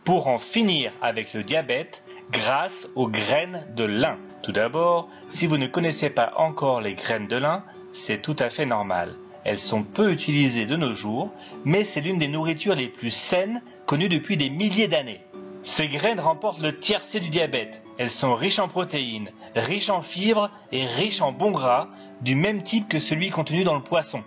pour en finir avec le diabète grâce aux graines de lin. Tout d'abord, si vous ne connaissez pas encore les graines de lin, c'est tout à fait normal. Elles sont peu utilisées de nos jours, mais c'est l'une des nourritures les plus saines connues depuis des milliers d'années. Ces graines remportent le tiercé du diabète. Elles sont riches en protéines, riches en fibres et riches en bons gras, du même type que celui contenu dans le poisson.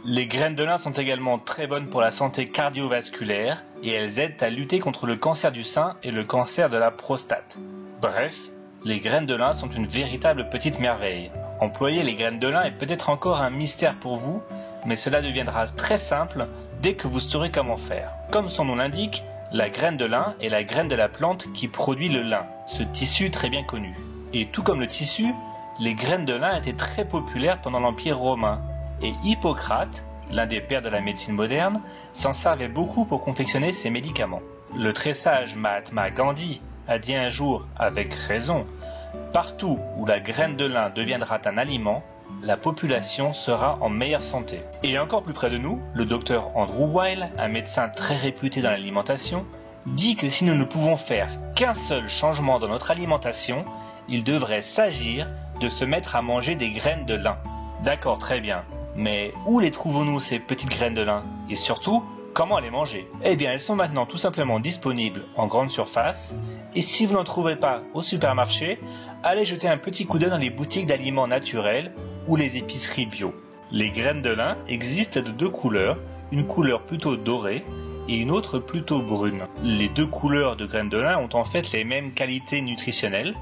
Les graines de lin sont également très bonnes pour la santé cardiovasculaire et elles aident à lutter contre le cancer du sein et le cancer de la prostate. Bref, les graines de lin sont une véritable petite merveille. Employer les graines de lin est peut-être encore un mystère pour vous, mais cela deviendra très simple dès que vous saurez comment faire. Comme son nom l'indique, la graine de lin est la graine de la plante qui produit le lin, ce tissu très bien connu. Et tout comme le tissu, les graines de lin étaient très populaires pendant l'Empire romain. Et Hippocrate, l'un des pères de la médecine moderne, s'en servait beaucoup pour confectionner ses médicaments. Le très sage Mahatma Gandhi a dit un jour, avec raison, « Partout où la graine de lin deviendra un aliment, la population sera en meilleure santé. » Et encore plus près de nous, le docteur Andrew Weil, un médecin très réputé dans l'alimentation, dit que si nous ne pouvons faire qu'un seul changement dans notre alimentation, il devrait s'agir de se mettre à manger des graines de lin. D'accord, très bien. Mais où les trouvons-nous ces petites graines de lin? Et surtout, comment les manger? Eh bien, elles sont maintenant tout simplement disponibles en grande surface. Et si vous n'en trouvez pas au supermarché, allez jeter un petit coup d'œil dans les boutiques d'aliments naturels ou les épiceries bio. Les graines de lin existent de deux couleurs, une couleur plutôt dorée et une autre plutôt brune. Les deux couleurs de graines de lin ont en fait les mêmes qualités nutritionnelles,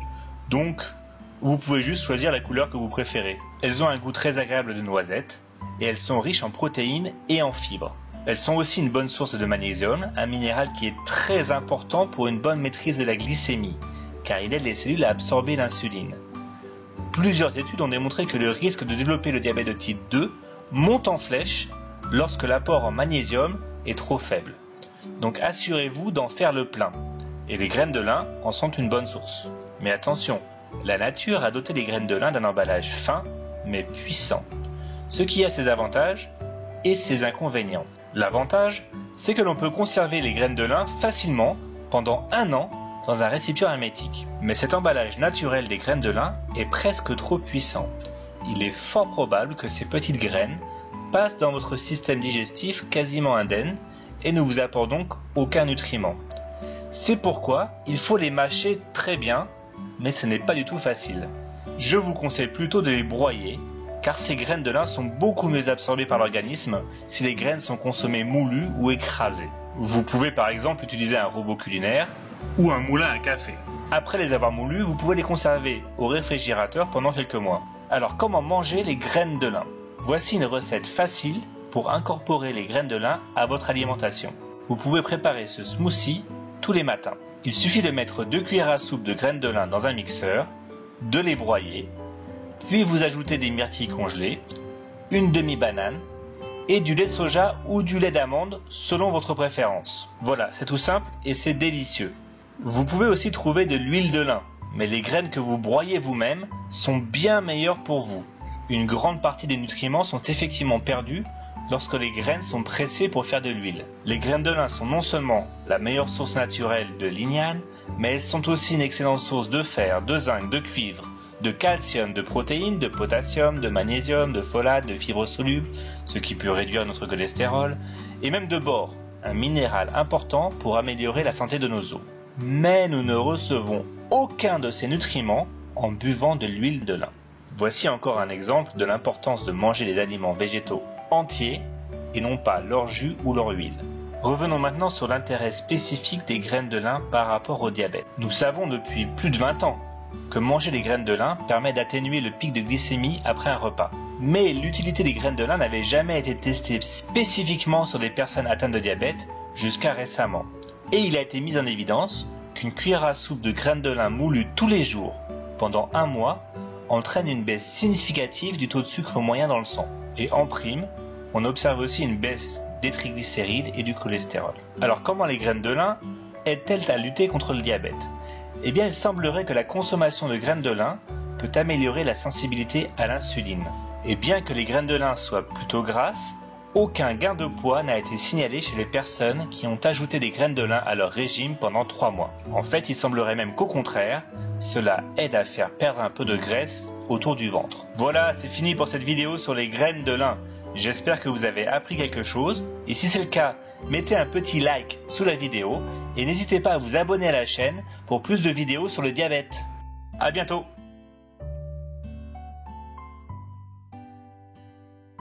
donc vous pouvez juste choisir la couleur que vous préférez. Elles ont un goût très agréable de noisette et elles sont riches en protéines et en fibres. Elles sont aussi une bonne source de magnésium, un minéral qui est très important pour une bonne maîtrise de la glycémie, car il aide les cellules à absorber l'insuline. Plusieurs études ont démontré que le risque de développer le diabète de type 2 monte en flèche lorsque l'apport en magnésium est trop faible. Donc assurez-vous d'en faire le plein. Et les graines de lin en sont une bonne source. Mais attention, la nature a doté les graines de lin d'un emballage fin mais puissant, ce qui a ses avantages et ses inconvénients. L'avantage, c'est que l'on peut conserver les graines de lin facilement pendant 1 an dans un récipient hermétique. Mais cet emballage naturel des graines de lin est presque trop puissant. Il est fort probable que ces petites graines passent dans votre système digestif quasiment indemne et ne vous apportent donc aucun nutriment. C'est pourquoi il faut les mâcher très bien, mais ce n'est pas du tout facile. Je vous conseille plutôt de les broyer, car ces graines de lin sont beaucoup mieux absorbées par l'organisme si les graines sont consommées moulues ou écrasées. Vous pouvez par exemple utiliser un robot culinaire ou un moulin à café. Après les avoir moulues, vous pouvez les conserver au réfrigérateur pendant quelques mois. Alors comment manger les graines de lin? Voici une recette facile pour incorporer les graines de lin à votre alimentation. Vous pouvez préparer ce smoothie tous les matins. Il suffit de mettre 2 cuillères à soupe de graines de lin dans un mixeur, de les broyer, puis vous ajoutez des myrtilles congelées, une demi-banane et du lait de soja ou du lait d'amande selon votre préférence. Voilà, c'est tout simple et c'est délicieux. Vous pouvez aussi trouver de l'huile de lin, mais les graines que vous broyez vous-même sont bien meilleures pour vous. Une grande partie des nutriments sont effectivement perdus lorsque les graines sont pressées pour faire de l'huile. Les graines de lin sont non seulement la meilleure source naturelle de lignane, mais elles sont aussi une excellente source de fer, de zinc, de cuivre, de calcium, de protéines, de potassium, de magnésium, de folate, de fibres solubles, ce qui peut réduire notre cholestérol, et même de bore, un minéral important pour améliorer la santé de nos os. Mais nous ne recevons aucun de ces nutriments en buvant de l'huile de lin. Voici encore un exemple de l'importance de manger des aliments végétaux entiers et non pas leur jus ou leur huile. Revenons maintenant sur l'intérêt spécifique des graines de lin par rapport au diabète. Nous savons depuis plus de 20 ans que manger des graines de lin permet d'atténuer le pic de glycémie après un repas. Mais l'utilité des graines de lin n'avait jamais été testée spécifiquement sur les personnes atteintes de diabète jusqu'à récemment. Et il a été mis en évidence qu'une cuillère à soupe de graines de lin moulues tous les jours pendant 1 mois entraîne une baisse significative du taux de sucre moyen dans le sang. Et en prime, on observe aussi une baisse des triglycérides et du cholestérol. Alors comment les graines de lin aident-elles à lutter contre le diabète? Eh bien, il semblerait que la consommation de graines de lin peut améliorer la sensibilité à l'insuline. Et bien que les graines de lin soient plutôt grasses, aucun gain de poids n'a été signalé chez les personnes qui ont ajouté des graines de lin à leur régime pendant 3 mois. En fait, il semblerait même qu'au contraire, cela aide à faire perdre un peu de graisse autour du ventre. Voilà, c'est fini pour cette vidéo sur les graines de lin. J'espère que vous avez appris quelque chose, et si c'est le cas, mettez un petit like sous la vidéo, et n'hésitez pas à vous abonner à la chaîne pour plus de vidéos sur le diabète. À bientôt!